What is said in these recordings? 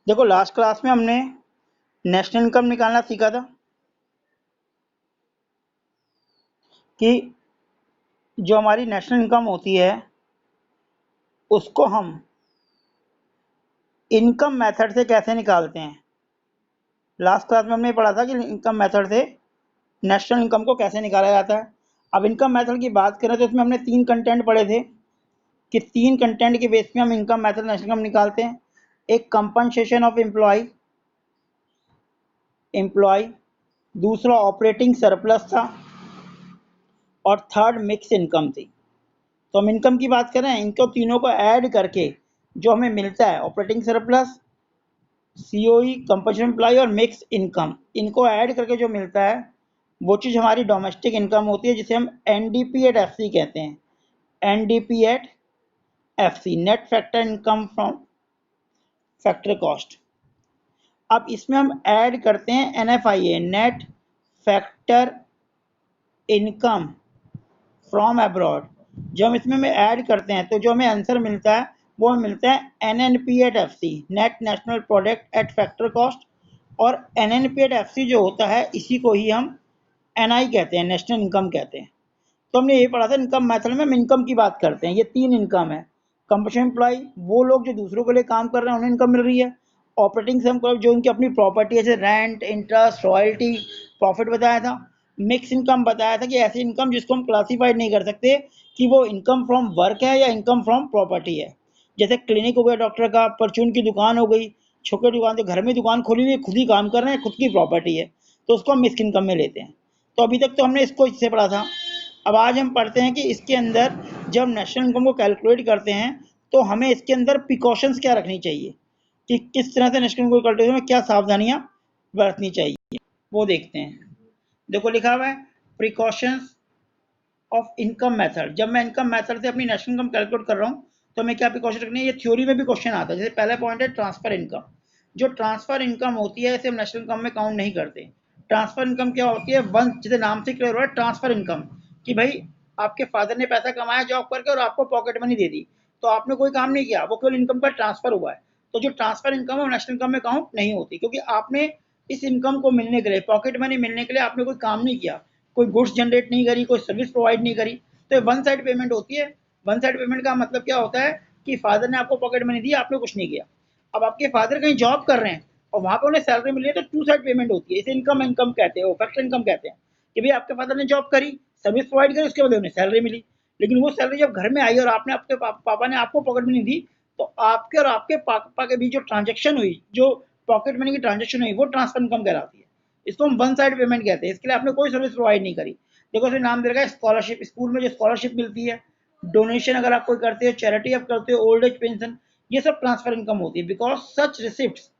देखो last class में हमने नेशनल इनकम निकालना सीखा था कि जो हमारी नेशनल इनकम होती है उसको हम इनकम मेथड से कैसे निकालते हैं। लास्ट क्लास में हमने पढ़ा था कि इनकम मेथड से नेशनल इनकम को कैसे निकाला जाता है। अब इनकम मेथड की बात करें तो इसमें हमने 3 कंटेंट पढ़े थे कि 3 कंटेंट के बेस पे हम इनकम मेथड नेशनल इनकम निकालते हैं। एक कंपनसेशन ऑफ एम्प्लॉय, दूसरा ऑपरेटिंग सरप्लस था और थर्ड मिक्स इनकम थी। तो हम इनकम की बात करें, इनको तीनों को ऐड करके जो हमें मिलता है operating surplus, COE, compensation employ और मिक्स इनकम, इनको ऐड करके जो मिलता है वो चीज़ हमारी डोमेस्टिक इनकम होती है जिसे हम एनडीपी एट एफसी कहते हैं। NDP at FC, net factor income from factor cost. अब इसमें हम ऐड करते हैं NFIA, net factor income from abroad. जो हम इसमें ऐड करते हैं तो जो हमें आंसर मिलता है वो मिलता है NNP at FC, net national product at factor cost. और एनएनपी एट एफसी जो होता है इसी को ही हम एनआई कहते हैं, नेशनल इनकम कहते हैं। तो हमने ये पढ़ा था इनकम मेथड में हम इनकम की बात करते हैं। ये 3 इनकम है। कंपनसेशन एम्प्लॉय, वो लोग जो दूसरों के लिए काम कर रहे हैं उन्हें इनकम मिल रही है। ऑपरेटिंग इनकम जो उनकी अपनी प्रॉपर्टी है, जैसे रेंट, इंटरेस्ट, रॉयल्टी, प्रॉफिट बताया था। मिक्स इनकम बताया था कि ऐसी इनकम जिसको हम क्लासीफाइड नहीं कर सकते कि वो इनकम फ्रॉम वर्क है या इनकम फ्रॉम प्रॉपर्टी है। जैसे क्लिनिक हो गया डॉक्टर का, परचून की दुकान हो गई, छोटी दुकान, तो घर में दुकान खोली हुई है, खुद ही काम कर रहे हैं, खुद की प्रॉपर्टी है, तो उसको हम मिक्स इनकम में लेते हैं। तो अभी तक तो हमने इसको इससे पढ़ा था। अब आज हम पढ़ते हैं कि इसके अंदर जब नेशनल इनकम को कैलकुलेट करते हैं तो हमें इसके अंदर प्रिकॉशंस क्या रखनी चाहिए, कि किस तरह से नेशनल इनकम को कैलकुलेट में क्या सावधानियां बरतनी चाहिए, वो देखते हैं। देखो लिखा हुआ है प्रिकॉशंस ऑफ इनकम मेथड। जब मैं इनकम मेथड से अपनी नेशनल इनकम कैलकुलेट कर रहा हूँ तो हमें क्या प्रिकॉशन रखनी है। ये थ्योरी में भी क्वेश्चन आता है। जैसे पहला पॉइंट है ट्रांसफर इनकम। जो ट्रांसफर इनकम होती है इसे हम नेशनल इनकम में काउंट नहीं करते। ट्रांसफर इनकम क्या होती है, वन, जैसे नाम से क्लियर हो रहा है ट्रांसफर इनकम, कि भाई आपके फादर ने पैसा कमाया जॉब करके और आपको पॉकेट मनी दे दी, तो आपने कोई काम नहीं किया, वो केवल इनकम का ट्रांसफर हुआ है। तो जो ट्रांसफर इनकम है वो नेशनल इनकम में काउंट नहीं होती, क्योंकि आपने इस इनकम को मिलने के लिए, पॉकेट मनी मिलने के लिए आपने कोई काम नहीं किया, कोई गुड्स जनरेट नहीं करी, कोई सर्विस प्रोवाइड नहीं करी, तो वन साइड पेमेंट होती है। वन साइड पेमेंट का मतलब क्या होता है कि फादर ने आपको पॉकेट मनी दी, आपने कुछ नहीं किया। अब आपके फादर कहीं जॉब कर रहे हैं और वहां पर उन्हें सैलरी मिली है, तो टू साइड पेमेंट होती है। इसे इनकम इनकम कहते हैं, वो फैक्टर इनकम कहते हैं कि भाई आपके फादर ने जॉब करी, सर्विस प्रोवाइड करी, उसके बाद उन्हें सैलरी मिली। लेकिन वो सैलरी जब घर में आई और आपने आपके पापा ने आपको पॉकेट मनी दी, तो आपके और आपके पापा के बीच जो ट्रांजेक्शन हुई, जो पॉकेट मनी की ट्रांजेक्शन हुई, वो ट्रांसफर इनकम कहलाती है। इसको हम वन साइड पेमेंट कहते हैं। इसके लिए आपने कोई सर्विस प्रोवाइड नहीं करी। देखो इसमें नाम दे रखा है स्कॉलरशिप, स्कूल में जो स्कॉलरशिप मिलती है, डोनेशन अगर आप कोई करते हो, चैरिटी आप करते हो, ओल्ड एज पेंशन, ये सब ट्रांसफर इनकम होती है। Because such receipts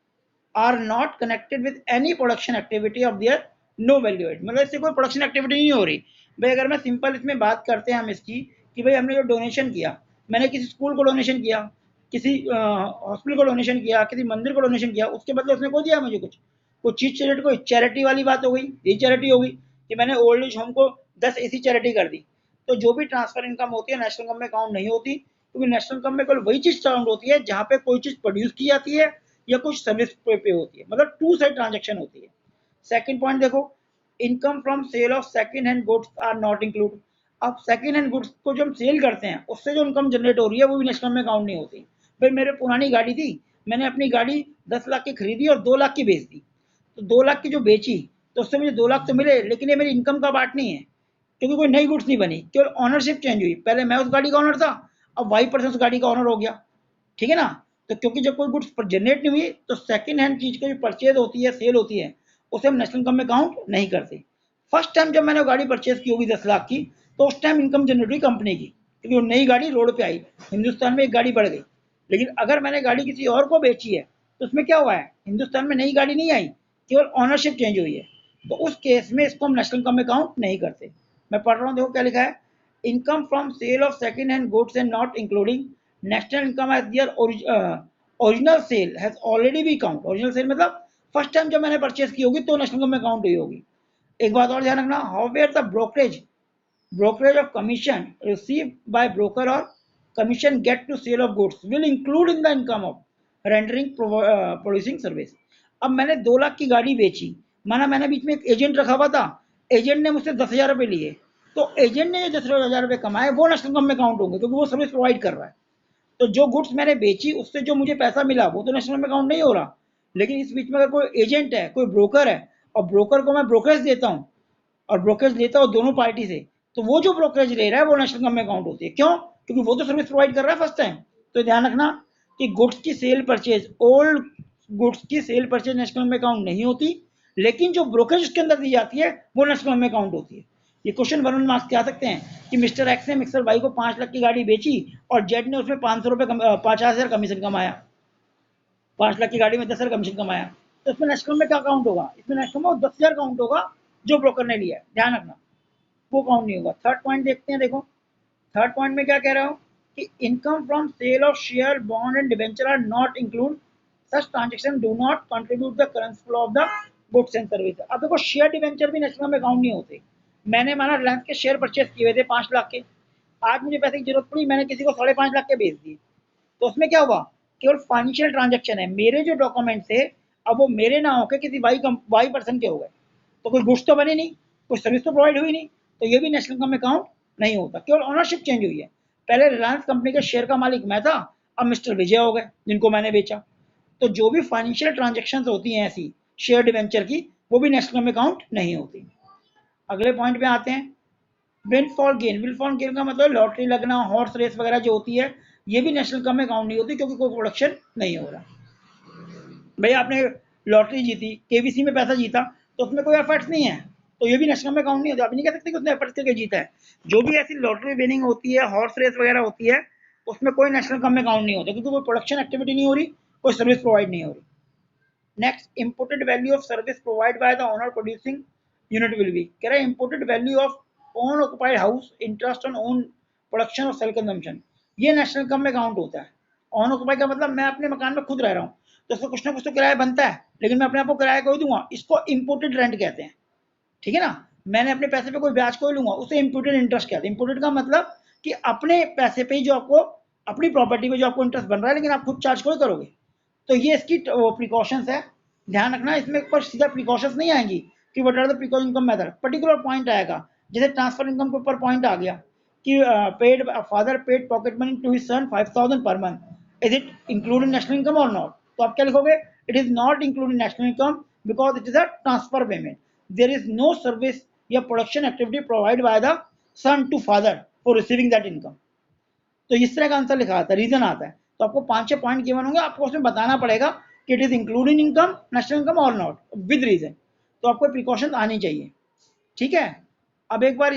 are not connected with any production activity of there no value add, मतलब इससे कोई प्रोडक्शन एक्टिविटी नहीं हो रही। भाई अगर मैं सिंपल इसमें बात करते हैं हम इसकी, कि भाई हमने जो डोनेशन किया, मैंने किसी स्कूल को डोनेशन किया, किसी हॉस्पिटल को डोनेशन किया, किसी मंदिर को डोनेशन किया, उसके बदले उसने को दिया मुझे कुछ चीज चैरिटी, कोई चैरिटी वाली बात हो गई, ये चैरिटी हो गई कि मैंने ओल्ड एज होम को 10 ऐसी चैरिटी कर दी। तो जो भी ट्रांसफर इनकम होती है नेशनल इनकम में काउंट नहीं होती, क्योंकि नेशनल इनकम में केवल वही चीज काउंट होती है जहां पे कोई चीज प्रोड्यूस की जाती है या कुछ सर्विस पे होती है, मतलब टू साइड ट्रांजेक्शन होती है। सेकंड पॉइंट देखो, income from sale of second hand goods are not include. अब सेकंड हैंड गुड्स को जो हम सेल करते हैं उससे जो इनकम जनरेट हो रही है वो भी नेशनल में काउंट नहीं होती। भाई मेरे पुरानी गाड़ी थी, मैंने अपनी गाड़ी 10 लाख की खरीदी और 2 लाख की बेच दी, तो 2 लाख की जो बेची तो उससे मुझे 2 लाख तो मिले, लेकिन ये मेरी इनकम का पार्ट नहीं है, क्योंकि कोई नई गुड्स नहीं बनी, केवल ऑनरशिप चेंज हुई। पहले मैं उस गाड़ी का ऑनर था, अब वाई पर्सन उस गाड़ी का ऑनर हो गया। ठीक है ना। तो क्योंकि जब कोई गुड्स जनरेट नहीं हुई तो सेकंड हैंड चीज की जो परचेज होती है, सेल होती है, उसे हम नेशनल इनकम में काउंट नहीं करते। फर्स्ट टाइम जब मैंने गाड़ी परचेज की होगी 10 लाख की, तो उस टाइम इनकम जनरेट हुई कंपनी की, क्योंकि वो नई गाड़ी रोड पे आई, हिंदुस्तान में एक गाड़ी बढ़ गई। लेकिन अगर मैंने गाड़ी किसी और को बेची है तो उसमें क्या हुआ है, हिंदुस्तान में नई गाड़ी नहीं आई, केवल ऑनरशिप चेंज हुई है। तो उस केस में इसको हम नेशनल इनकम में काउंट नहीं करते। मैं पढ़ रहा हूँ, देखो क्या लिखा है, income from sale of second hand goods and not including national income as their original sale has already be count. Original sale मतलब फर्स्ट टाइम जब मैंने परचेज की होगी तो नेशनल इनकम में काउंट हुई होगी। एक बात और ध्यान रखना, however the brokerage of commission received by broker or commission get to sale of goods will include in the income of, rendering producing service. अब मैंने 2 लाख की गाड़ी बेची, माना मैंने बीच में एक एजेंट रखा हुआ था, एजेंट ने मुझसे 10,000 रुपये लिए, तो एजेंट ने जो 10,000 रुपये कमाए वो नेशनल इनकम में काउंट होंगे, क्योंकि वो सर्विस प्रोवाइड कर रहा है। तो जो गुड्स मैंने बेची उससे जो मुझे पैसा मिला वो तो नेशनल में काउंट नहीं हो रहा। लेकिन इस बीच में अगर कोई एजेंट है, कोई ब्रोकर है, और ब्रोकर को मैं ब्रोकरेज देता हूँ, और ब्रोकरेज लेता हूँ दोनों पार्टी से, तो वो जो ब्रोकरेज ले रहा है वो नेशनल इनकम में काउंट होती है। क्यों? क्योंकि वो तो सर्विस प्रोवाइड कर रहा है फर्स्ट टाइम। तो ध्यान रखना कि गुड्स की सेल परचेज, ओल्ड गुड्स की सेल परचेज नेशनल में काउंट नहीं होती, लेकिन जो ब्रोकरेज उसके अंदर दी जाती है वो नेशनल में काउंट होती है। ये क्वेश्चन 1 मार्क्स के आ सकते हैं कि मिस्टर एक्स ने मिस्टर वाई को 5 लाख की गाड़ी बेची और जेड ने उसमें 50,000 कमीशन कमाया, 5 लाख की गाड़ी में 10,000 कमीशन कमाया, तो इसमें नेशनल में क्या काउंट होगा? इसमें नेशनल में 10,000 काउंट होगा जो ब्रोकर ने लिया है, ध्यान रखना, वो काउंट नहीं होगा। थर्ड पॉइंट देखते हैं, देखो थर्ड पॉइंट में क्या कह रहा हूँ कि income from sale of share, bond and debenture are not include, such transaction do not contribute the currency flow of the goods and service. अब देखो शेयर डिवेंचर भी नेशनल में काउंट नहीं होते। मैंने माना रिलायंस के शेयर परचेज किए हुए थे 5 लाख के, आज मुझे पैसे की जरूरत पड़ी, मैंने किसी को 5.5 लाख के बेच दिए, तो उसमें क्या हुआ? केवल फाइनेंशियल ट्रांजेक्शन है, मेरे जो डॉक्यूमेंट थे अब वो मेरे ना होकर किसी वाई पर्सन के हो गए, तो कोई गुड्स तो बने नहीं, कोई सर्विस तो प्रोवाइड हुई नहीं, तो ये भी नेशनल इनकम में काउंट नहीं होता। केवल ओनरशिप चेंज हुई है, पहले रिलायंस कंपनी के शेयर का मालिक मैं था, अब मिस्टर विजय हो गए जिनको मैंने बेचा। तो जो भी फाइनेंशियल ट्रांजेक्शन होती हैं ऐसी शेयर डिवेंचर की, वो भी नेशनल में काउंट नहीं होती। अगले पॉइंट पे आते हैं, विंडफॉल गेन। विंडफॉल गेन का मतलब लॉटरी लगना, हॉर्स रेस वगैरह जो होती है, ये भी नेशनल इनकम में काउंट नहीं होती, क्योंकि कोई प्रोडक्शन नहीं हो रहा। भाई आपने लॉटरी जीती, केवीसी में पैसा जीता, तो उसमें कोई एफर्ट्स नहीं है, तो ये भी नेशनल में काउंट नहीं होता। आप नहीं कह सकते कि उसने एफर्ट्स करके जीता है। जो भी ऐसी लॉटरी विनिंग होती है, हॉर्स रेस वगैरह होती है, उसमें कोई नेशनल इनकम में काउंट नहीं होता, क्योंकि कोई प्रोडक्शन एक्टिविटी नहीं हो रही, कोई सर्विस प्रोवाइड नहीं हो रही। Next, imported value of service provide by the owner producing unit will be. कह रहा है imported value of own occupied house, interest on own production और सेल कंजम्पशन, ये नेशनल इनकम में काउंट होता है। ऑन ऑक्युपाइड का मतलब मैं अपने मकान में खुद रह रहा हूँ, तो उसका कुछ ना कुछ तो किराया बनता है, लेकिन मैं अपने आप को किराया कोई दूंगा, इसको इम्पोर्टेड रेंट कहते हैं, ठीक है ना। मैंने अपने पैसे पे कोई ब्याज कोई लूंगा, उसे इम्पोर्टेड इंटरेस्ट कहते हैं। इम्पोर्टेड का मतलब कि अपने पैसे पे ही जो आपको, अपनी प्रॉपर्टी पे जो आपको इंटरेस्ट बन रहा है, लेकिन आप खुद चार्ज कोई करोगे। तो ये इसकी प्रिकॉशंस है, ध्यान रखना। इसमें ऊपर सीधा प्रिकॉशंस नहीं आएंगी कि what are the precaution income method, particular point आएगा। जैसे ट्रांसफर इनकम के ऊपर पॉइंट आ गया कि paid father paid pocket money to his son 5,000 per month, is it including national income और नॉट? तो आप क्या लिखोगे? It is not including national income because it is a transfer payment, there is no service या production activity provide by the son to father for receiving that income. तो इस तरह का आंसर लिखा आता है, रीजन आता है। तो आपको 5-6 पॉइंट गिवन होंगे, आपको उसमें बताना पड़ेगा कि it is including income, national income और नॉट, विद रीजन। तो आपको प्रिकॉशन आनी चाहिए, ठीक है। अब एक बार